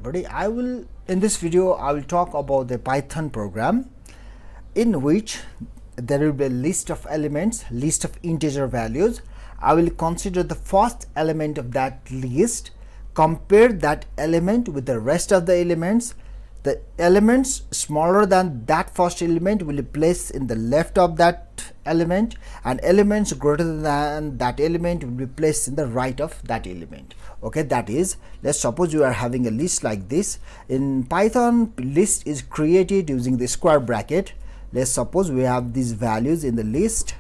everybody. In this video I will talk about the Python program in which there will be a list of elements, list of integer values. I will consider the first element of that list, compare that element with the rest of the elements. The elements smaller than that first element will be placed in the left of that element, and elements greater than that element will be placed in the right of that element. Okay, that is, let's suppose you are having a list like this. In Python, list is created using the square bracket. Let's suppose we have these values in the list: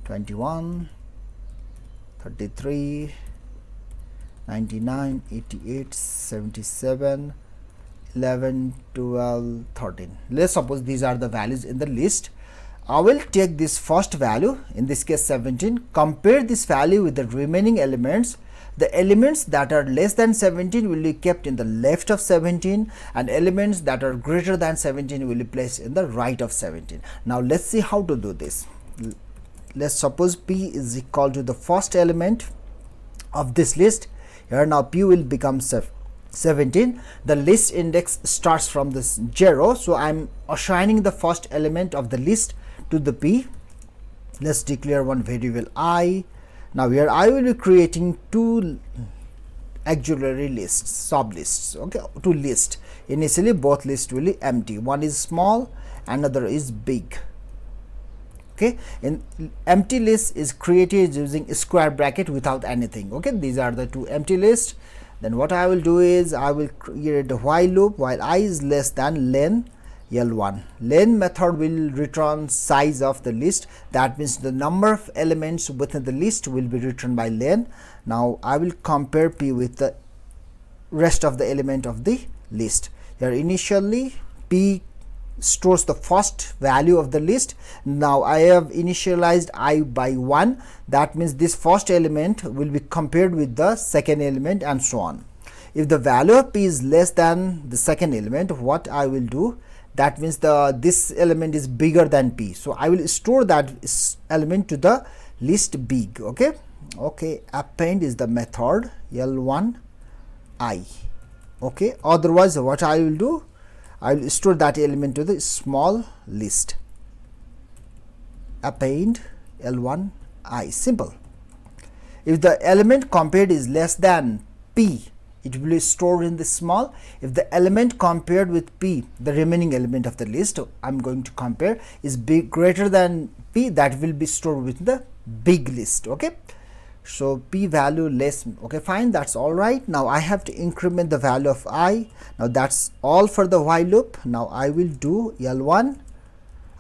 21, 33, 99, 88, 77, 11, 12, 13. Let's suppose these are the values in the list. I will take this first value, in this case 17, compare this value with the remaining elements. The elements that are less than 17 will be kept in the left of 17, and elements that are greater than 17 will be placed in the right of 17. Now let's see how to do this. Let's suppose P is equal to the first element of this list. Here now P will become 17. The list index starts from this 0, so I'm assigning the first element of the list to the P. Let's declare one variable I. Now here I will be creating two auxiliary lists, sub lists. Okay, two lists. Initially both lists will be empty. One is small, another is big. Okay, in empty list is created using square bracket without anything. Okay, these are the two empty lists. Then what I will do is I will create a while loop while I is less than len L1. Len method will return size of the list. That means the number of elements within the list will be returned by len. Now I will compare P with the rest of the element of the list. Here initially P stores the first value of the list. Now I have initialized I by 1. That means this first element will be compared with the second element, and so on. If the value of P is less than the second element, what I will do, that means this element is bigger than P, so I will store that element to the list big. Okay, append is the method L1 I. Okay, otherwise what I will do, I will store that element to the small list. Append L1 I. Simple. If the element compared is less than P, it will be stored in the small. If the element compared with P, the remaining element of the list I'm going to compare, is greater than P, that will be stored with the big list. Okay, so P value less. Okay, fine, that's all right. Now I have to increment the value of I. Now that's all for the while loop. Now I will do L1.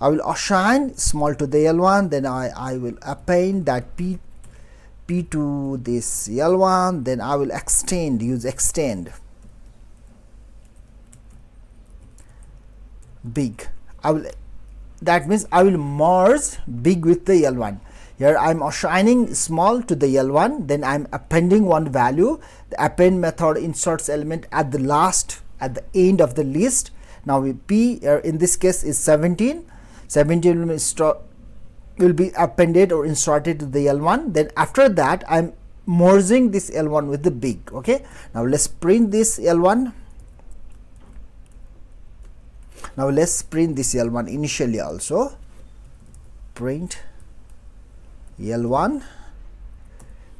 I will assign small to the L1, then I will append that P to this L1, then I will use extend big. That means I will merge big with the L1. Here I am assigning small to the L1, then I am appending one value. The append method inserts element at the end of the list. Now P in this case is 17. 17 will be appended or inserted to the L1. Then after that I am merging this L1 with the big. Okay, now let's print this L1. Now let's print this L1 initially also. Print L1.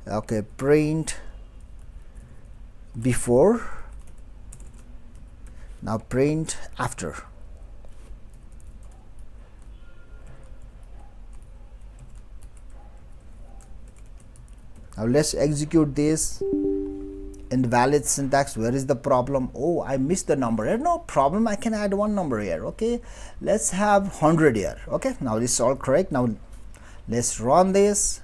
Okay, print before. Now print after. Now let's execute this. Invalid syntax. Where is the problem? Oh, I missed the number here. No problem, I can add one number here. Okay, let's have 100 here. Okay, now this is all correct. Now let's run this.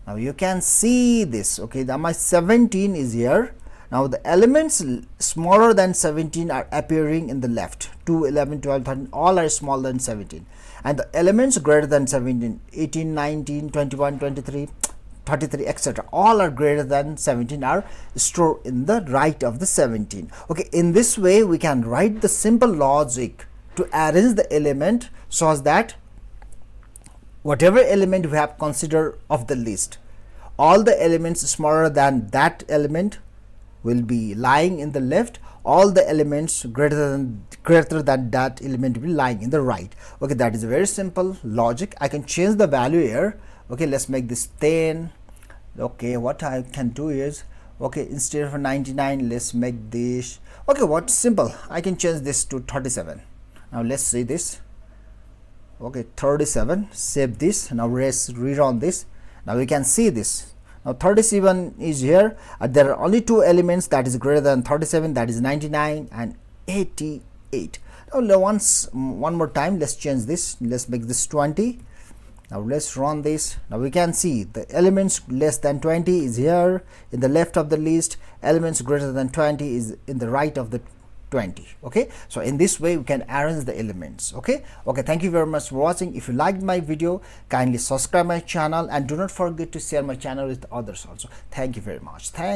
Now you can see this. Okay, now my 17 is here. Now the elements smaller than 17 are appearing in the left. 2, 11, 12, 13, all are smaller than 17. And the elements greater than 17, 18, 19, 21, 23, 33, etc., all are greater than 17 are stored in the right of the 17. Okay, in this way we can write the simple logic to arrange the element such that whatever element we have considered of the list, all the elements smaller than that element will be lying in the left, all the elements greater than that element will be lying in the right. Okay, that is a very simple logic. I can change the value here. Okay, let's make this 10. Okay, what I can do is, okay, instead of 99, let's make this, okay, what's simple, I can change this to 37. Now let's see this. Okay, 37, save this. Now let's rerun this. Now we can see this. Now 37 is here. There are only two elements that is greater than 37, that is 99 and 88. Now one more time, let's change this. Let's make this 20. Now let's run this. Now we can see the elements less than 20 is here in the left of the list. Elements greater than 20 is in the right of the 20. Okay, so in this way we can arrange the elements. Okay, thank you very much for watching. If you liked my video, kindly subscribe my channel and do not forget to share my channel with others also. Thank you very much.